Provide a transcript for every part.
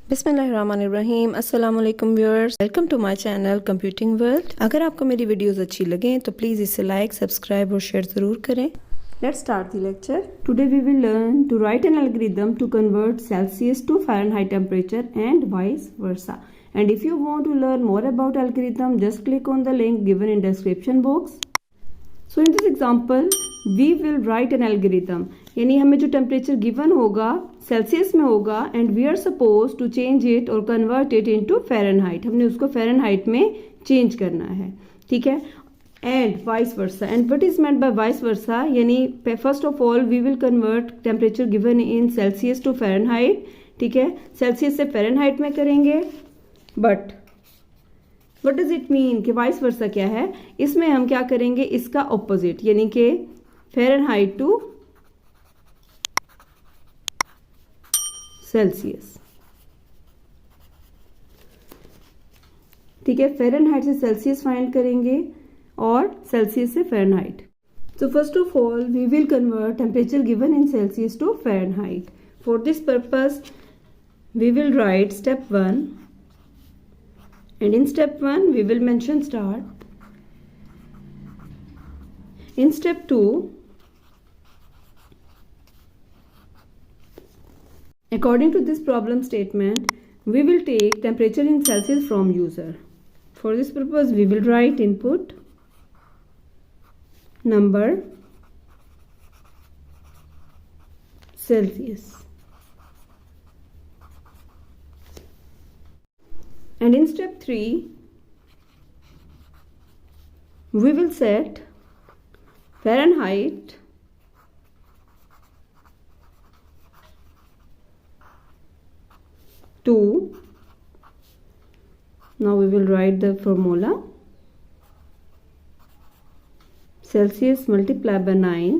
बिस्मिल्लाहिर्रहमानिर्रहीम। अस्सलाम वालेकुम viewers, welcome to my channel computing world. अगर आपको मेरी वीडियोस अच्छी लगें तो प्लीज़ इसे लाइक, सब्सक्राइब और शेयर ज़रूर करें। Let's start the lecture. Today we will learn to write an algorithm to convert Celsius to Fahrenheit temperature and vice versa. And if you want to learn more about algorithm, just click on the link given in description box. So in this example, we will write an algorithm. यानी हमें जो temperature given होगा Celsius में होगा and we are suppose to change it और convert it into Fahrenheit. हमने उसको Fahrenheit में चेंज करना है, ठीक है। And vice versa. And what is meant by vice versa, यानी first of all we will convert temperature given in Celsius to Fahrenheit, ठीक है। सेल्सियस से फ़ारेनहाइट में करेंगे, but what does it mean कि वाइस वर्सा क्या है। इसमें हम क्या करेंगे, इसका ऑपोजिट, यानी कि फ़ारेनहाइट टू सेल्सियस, ठीक है। फ़ारेनहाइट से सेल्सियस फाइंड करेंगे और सेल्सियस से Fahrenheit. So first of all we will convert temperature given in Celsius to Fahrenheit. For this purpose we will write step 1, and in step 1 we will mention start. In step 2, according to this problem statement, we will take temperature in Celsius from user. For this purpose we will write input number Celsius, and in step 3 we will set Fahrenheit to, now we will write the formula, Celsius multiplied by 9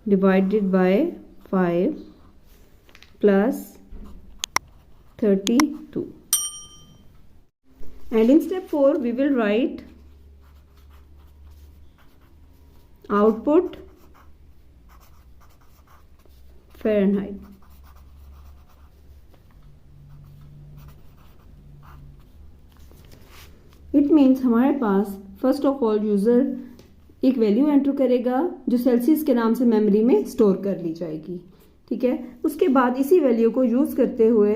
divided by 5 plus 32. And in step 4 we will write output Fahrenheit. It means हमारे पास first of all user एक value enter करेगा जो Celsius के नाम से memory में store कर ली जाएगी, ठीक है। उसके बाद इसी वैल्यू को यूज़ करते हुए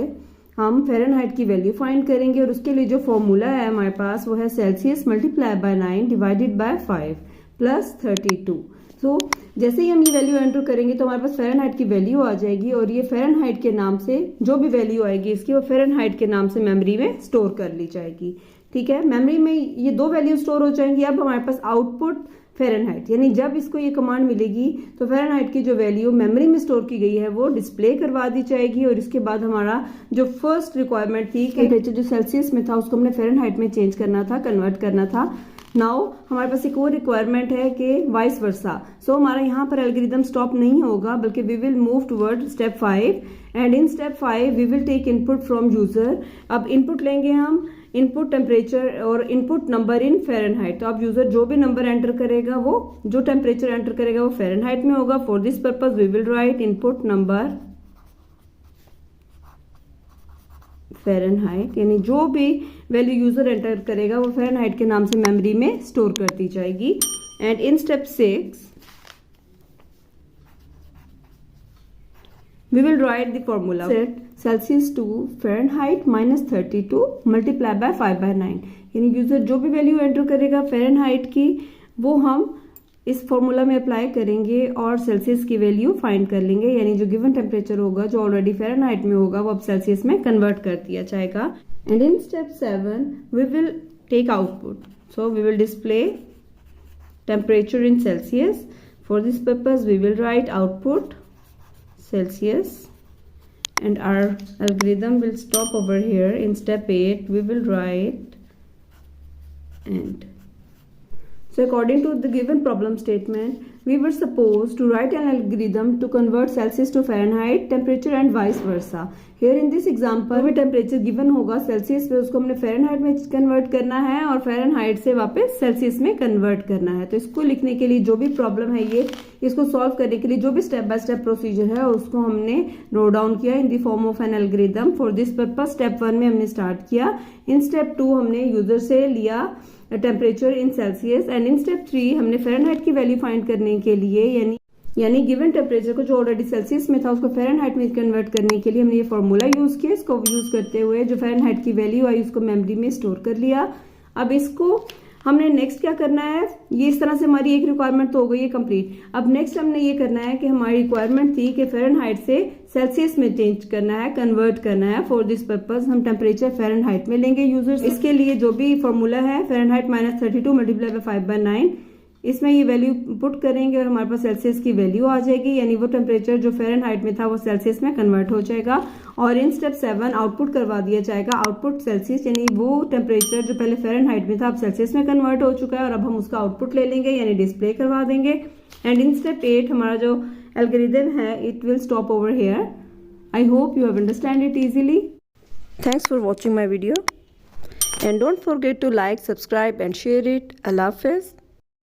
हम फ़ारेनहाइट की वैल्यू फाइंड करेंगे, और उसके लिए जो फॉर्मूला है हमारे पास वो है Celsius multiply by 9 divided by 5 plus 32। सो जैसे ही हम ये वैल्यू एंटर करेंगे तो हमारे पास फ़ारेनहाइट की वैल्यू आ जाएगी, और ये फ़ारेनहाइट के नाम से जो भी वैल्यू आएगी इसकी वो फ़ारेनहाइट के नाम से मेमोरी में स्टोर कर ली जाएगी, ठीक है। मेमोरी में ये दो वैल्यू स्टोर हो जाएंगी। अब हमारे पास आउटपुट फ़ारेनहाइट, यानी जब इसको ये कमांड मिलेगी तो फ़ारेनहाइट की जो वैल्यू मेमोरी में स्टोर की गई है वो डिस्प्ले करवा दी जाएगी। और इसके बाद हमारा जो फर्स्ट रिक्वायरमेंट थी कि टेम्परेचर जो सेल्सियस में था उसको हमने फ़ारेनहाइट में चेंज करना था, कन्वर्ट करना था। नाउ हमारे पास एक और रिक्वायरमेंट है कि वाइस वर्सा। सो हमारा यहाँ पर एल्गोरिथम स्टॉप नहीं होगा, बल्कि we will move toward step 5, and in step 5 we will take input from user. अब इनपुट लेंगे हम इनपुट टेम्परेचर और इनपुट नंबर इन फ़ारेनहाइट। तो अब यूजर जो भी नंबर एंटर करेगा, वो जो टेम्परेचर एंटर करेगा वो फ़ारेनहाइट में होगा। For this purpose we will write input number Fahrenheit, यानी जो भी वैल्यू यूजर एंटर करेगा वो फ़ारेनहाइट के नाम से मेमोरी में स्टोर कर दी जाएगी। And in step 6 we will write the formula, set Celsius to Fahrenheit minus 32 multiply by 5 by 9। यानी यूजर जो भी वैल्यू एंटर करेगा फ़ारेनहाइट की वो हम इस फॉर्मूला में अप्लाई करेंगे और सेल्सियस की वैल्यू फाइंड कर लेंगे, यानी जो गिवन टेम्परेचर होगा जो ऑलरेडी फ़ारेनहाइट में होगा वो अब सेल्सियस में कन्वर्ट कर दिया जाएगा। And in step 7 we will take output, so we will display temperature in Celsius. For this purpose we will write output Celsius, and our algorithm will stop over here. In step 8 we will write end. So according to the given problem statement we were supposed to write an algorithm to convert Celsius to Fahrenheit temperature and vice versa. Here in this example में temperature given होगा Celsius पे, उसको हमने Fahrenheit में convert करना है और Fahrenheit से वापस सेल्सियस में कन्वर्ट करना है। तो इसको लिखने के लिए जो भी प्रॉब्लम है ये, इसको सॉल्व करने के लिए जो भी स्टेप बाय स्टेप प्रोसीजर है उसको हमने नोट डाउन किया in the form of an algorithm. For this purpose step 1 में हमने स्टार्ट किया। इन स्टेप 2 हमने यूजर से लिया temperature in Celsius and in step 3 हमने फ़ारेनहाइट की वैल्यू फाइंड करने के लिए यानी गिवन टेम्परेचर को जो ऑलरेडी सेल्सियस में था उसको फ़ारेनहाइट में कन्वर्ट करने के लिए हमने ये फॉर्मूला यूज़ किया। इसको यूज़ करते हुए जो फ़ारेनहाइट की वैल्यू आई उसको मेमोरी में स्टोर कर लिया। अब इसको हमने नेक्स्ट क्या करना है, ये इस तरह से हमारी एक रिक्वायरमेंट तो हो गई है कंप्लीट। अब नेक्स्ट हमने ये करना है कि हमारी रिक्वायरमेंट थी कि फ़ारेनहाइट से सेल्सियस में चेंज करना है, कन्वर्ट करना है। फॉर दिस पर्पस हम टेम्परेचर फ़ारेनहाइट में लेंगे यूजर्स। इसके लिए जो भी फॉर्मूला है फ़ारेनहाइट -32 मल्टीप्लाई बाय 5/9, इसमें ये वैल्यू पुट करेंगे और हमारे पास सेल्सियस की वैल्यू आ जाएगी, यानी वो टेम्परेचर जो फ़ारेनहाइट में था वो सेल्सियस में कन्वर्ट हो जाएगा। और इन स्टेप 7 आउटपुट करवा दिया जाएगा, आउटपुट सेल्सियस, यानी वो टेम्परेचर जो पहले फ़ारेनहाइट में था अब सेल्सियस में कन्वर्ट हो चुका है और अब हम उसका आउटपुट ले लेंगे यानी डिस्प्ले करवा देंगे। एंड इन स्टेप 8 हमारा जो एल्गोरिथम है it will stop over here. I hope you have understand it easily. Thanks for watching my video and don't forget to like, subscribe and share it. अल्लाह हाफिज़।